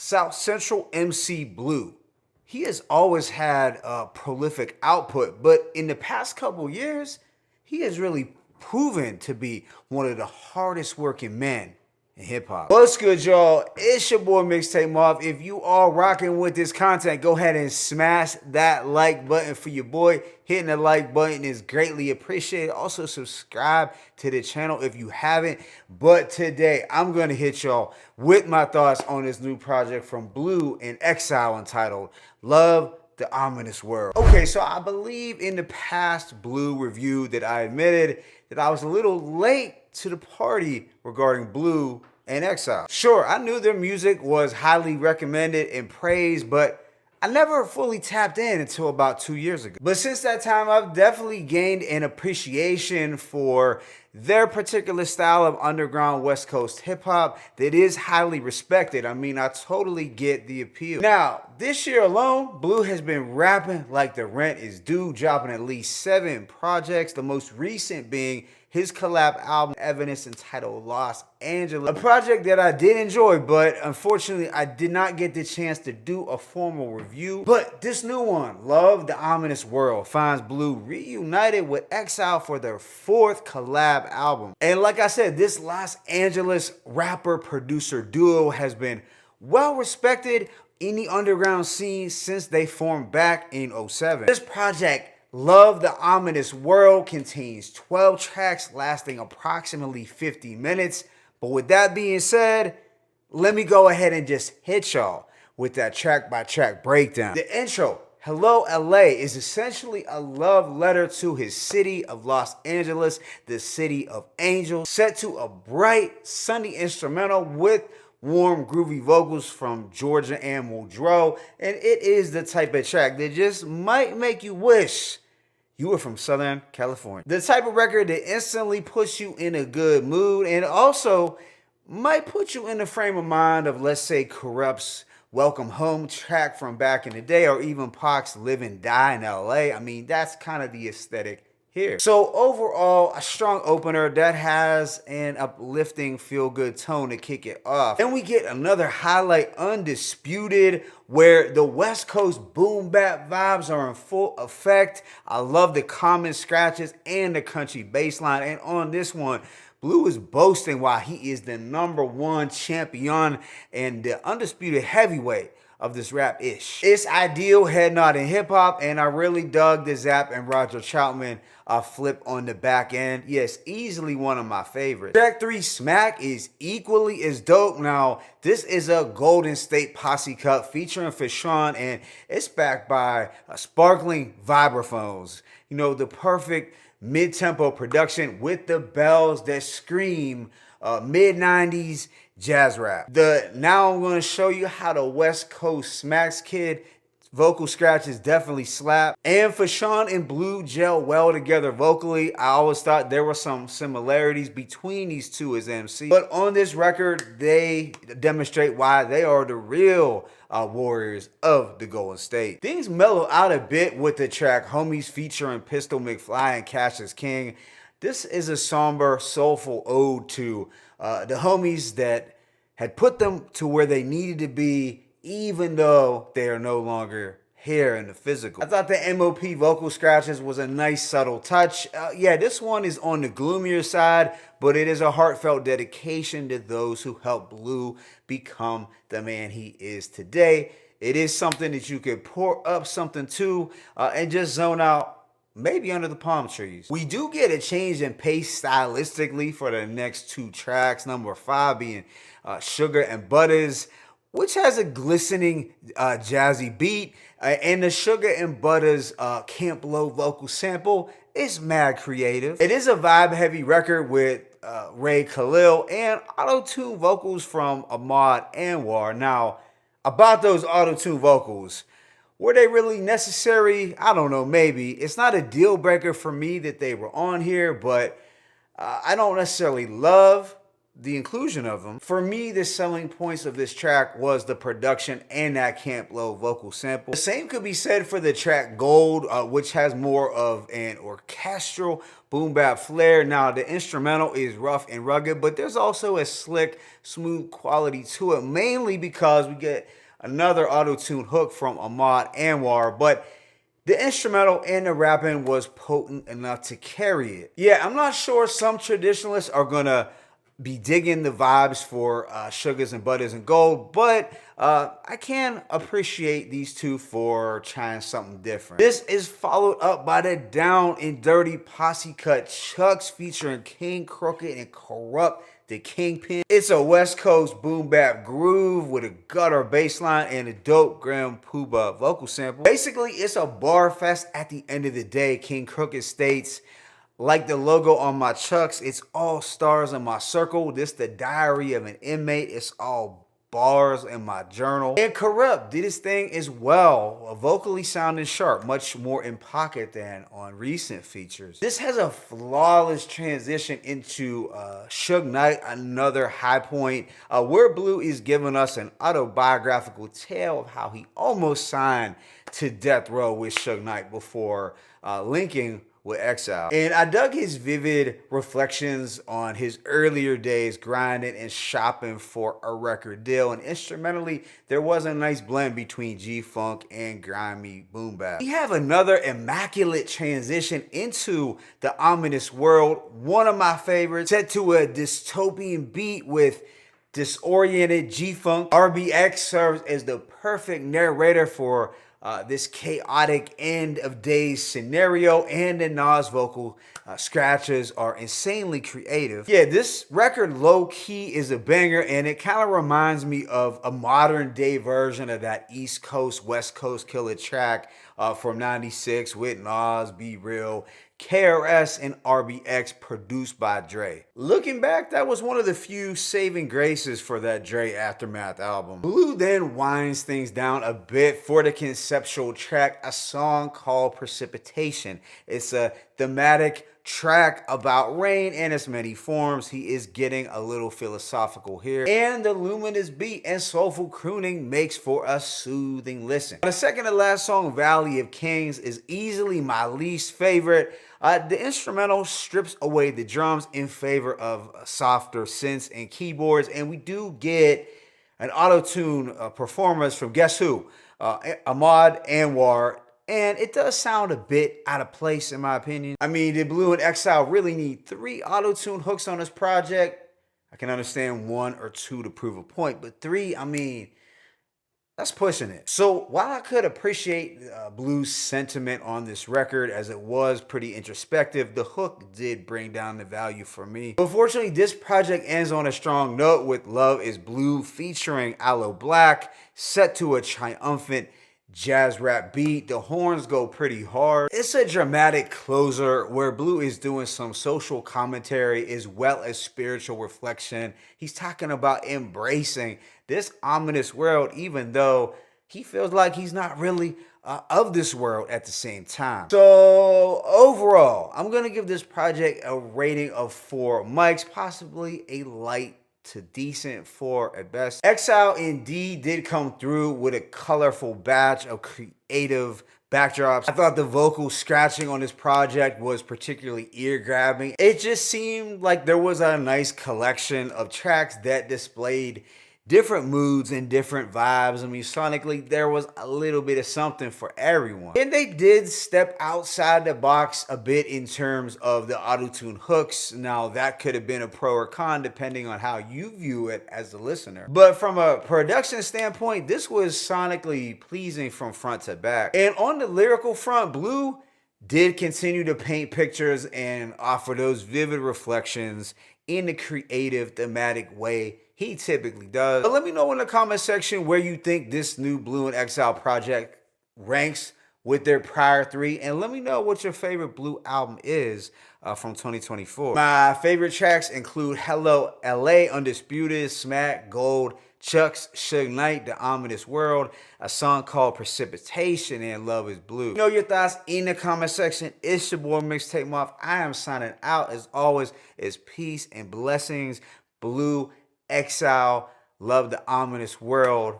South Central MC Blu. He has always had a prolific output, but in the past couple years, he has really proven to be one of the hardest working men in hip hop. What's good, y'all? It's your boy Mixtape Mob. If you are rocking with this content, go ahead and smash that like button for your boy. Hitting the like button is greatly appreciated. Also, subscribe to the channel if you haven't. But today, I'm going to hit y'all with my thoughts on this new project from Blu Exile entitled Love the Ominous World. Okay, so I believe in the past Blu review that I admitted that I was a little late to the party regarding Blu Exile. Sure, I knew their music was highly recommended and praised, but I never fully tapped in until about 2 years ago. But since that time, I've definitely gained an appreciation for their particular style of underground West Coast hip hop that is highly respected. I mean, I totally get the appeal. Now, this year alone, Blu has been rapping like the rent is due, dropping at least 7 projects, the most recent being his collab album Evidence entitled Los Angeles, a project that I did enjoy, but unfortunately I did not get the chance to do a formal review. But this new one, Love the Ominous World, finds Blu reunited with Exile for their 4th collab album. And like I said, this Los Angeles rapper producer duo has been well respected in the underground scene since they formed back in 2007. This project, Love the Ominous World, contains 12 tracks lasting approximately 50 minutes. But with that being said, let me go ahead and just hit y'all with that track by track breakdown. The intro, Hello LA, is essentially a love letter to his city of Los Angeles, the city of angels, set to a bright, sunny instrumental with warm, groovy vocals from Georgia and Muldrow. And it is the type of track that just might make you wish you were from Southern California. The type of record that instantly puts you in a good mood and also might put you in the frame of mind of, let's say, Corrupt's Welcome Home track from back in the day, or even Pac's Live and Die in LA. I mean, that's kind of the aesthetic here. So overall, a strong opener that has an uplifting feel-good tone to kick it off. Then we get another highlight, Undisputed, where the West Coast boom bap vibes are in full effect. I love the common scratches and the country bass line. And on this one, Blu is boasting why he is the #1 champion and the undisputed heavyweight of this rap-ish. It's ideal head nod in hip-hop, and I really dug the Zapp and Roger Troutman flip on the back end. Yes, easily one of my favorites. Track 3, Smack, is equally as dope. Now, this is a Golden State Posse cut featuring Fashawn, and it's backed by sparkling vibraphones. You know, the perfect mid-tempo production with the bells that scream mid-90s jazz rap. Now I'm going to show you how the West Coast Smacks Kid vocal scratches definitely slap. And Fashawn and Blu gel well together vocally. I always thought there were some similarities between these two as MC. But on this record, they demonstrate why they are the real warriors of the Golden State. Things mellow out a bit with the track Homies featuring Pistol McFly and Cassius King. This is a somber, soulful ode to the homies that had put them to where they needed to be, even though they are no longer here in the physical. I thought the MOP vocal scratches was a nice subtle touch. Yeah, this one is on the gloomier side, but it is a heartfelt dedication to those who helped Blu become the man he is today. It is something that you could pour up something to and just zone out, maybe under the palm trees. We do get a change in pace stylistically for the next 2 tracks, number 5 being Sugar and Butters, which has a glistening jazzy beat, and the Sugar and Butters Camp Low vocal sample is mad creative. It is a vibe-heavy record with Ray Khalil and auto-tune vocals from Ahmad Anwar. Now, about those auto-tune vocals, were they really necessary? I don't know, maybe. It's not a deal breaker for me that they were on here, but I don't necessarily love the inclusion of them. For me, the selling points of this track was the production and that Camp Low vocal sample. The same could be said for the track Gold, which has more of an orchestral boom bap flair. Now, the instrumental is rough and rugged, but there's also a slick, smooth quality to it, mainly because we get another auto-tune hook from Ahmad Anwar, but the instrumental and the rapping was potent enough to carry it. Yeah, I'm not sure some traditionalists are gonna be digging the vibes for Sugars and Butters and Gold, but I can appreciate these two for trying something different. This is followed up by the Down and Dirty posse cut Chucks featuring King Crooked and Corrupt the Kingpin. It's a West Coast boom bap groove with a gutter bass line and a dope Graham Puba vocal sample. Basically, it's a bar fest at the end of the day. King Crooked states, like the logo on my Chucks, it's all stars in my circle. This the diary of an inmate. It's all bars in my journal. And Corrupt did his thing as well, vocally sounding sharp, much more in pocket than on recent features. This has a flawless transition into Suge Knight, another high point, where Blu is giving us an autobiographical tale of how he almost signed to death row with Suge Knight before linking with Exile. And I dug his vivid reflections on his earlier days grinding and shopping for a record deal. And instrumentally, there was a nice blend between G-Funk and grimy boom bap. We have another immaculate transition into the ominous world. One of my favorites, set to a dystopian beat with disoriented G-Funk. RBX serves as the perfect narrator for this chaotic end of days scenario, and the Nas vocal scratches are insanely creative. Yeah, this record low-key is a banger, and it kind of reminds me of a modern day version of that East Coast, West Coast killer track from 96 with Nas, Be Real, KRS, and RBX, produced by Dre. Looking back, that was one of the few saving graces for that Dre Aftermath album. Blu then winds things down a bit for the conceptual track, a song called Precipitation. It's a thematic track about rain and its many forms. He is getting a little philosophical here, and the luminous beat and soulful crooning makes for a soothing listen. The second to last song, Valley of Kings, is easily my least favorite. The instrumental strips away the drums in favor of softer synths and keyboards, and we do get an auto-tune performance from guess who? Ahmad Anwar. And it does sound a bit out of place in my opinion. I mean, did Blu and Exile really need 3 auto-tune hooks on this project? I can understand 1 or 2 to prove a point, but 3, I mean, that's pushing it. So while I could appreciate Blu's sentiment on this record, as it was pretty introspective, the hook did bring down the value for me. Unfortunately, this project ends on a strong note with Love is Blue featuring Aloe Black, set to a triumphant jazz rap beat. The horns go pretty hard. It's a dramatic closer where Blu is doing some social commentary as well as spiritual reflection. He's talking about embracing this ominous world, even though he feels like he's not really of this world at the same time. So overall, I'm gonna give this project a rating of 4 mics, possibly a light to decent 4 at best. Exile indeed did come through with a colorful batch of creative backdrops. I thought the vocal scratching on this project was particularly ear-grabbing. It just seemed like there was a nice collection of tracks that displayed different moods and different vibes. I mean, sonically, there was a little bit of something for everyone. And they did step outside the box a bit in terms of the auto-tune hooks. Now, that could have been a pro or con depending on how you view it as a listener. But from a production standpoint, this was sonically pleasing from front to back. And on the lyrical front, Blu did continue to paint pictures and offer those vivid reflections in a creative, thematic way he typically does. But let me know in the comment section where you think this new Blu and Exile project ranks with their prior 3, and let me know what your favorite Blu album is from 2024. My favorite tracks include Hello LA, Undisputed, Smack, Gold, Chucks, Suge Knight, The Ominous World, a song called Precipitation, and Love is Blue. Know your thoughts in the comment section. It's your boy Mixtape Moth. I am signing out. As always, it's peace and blessings. Blu Exile, Love the Ominous World.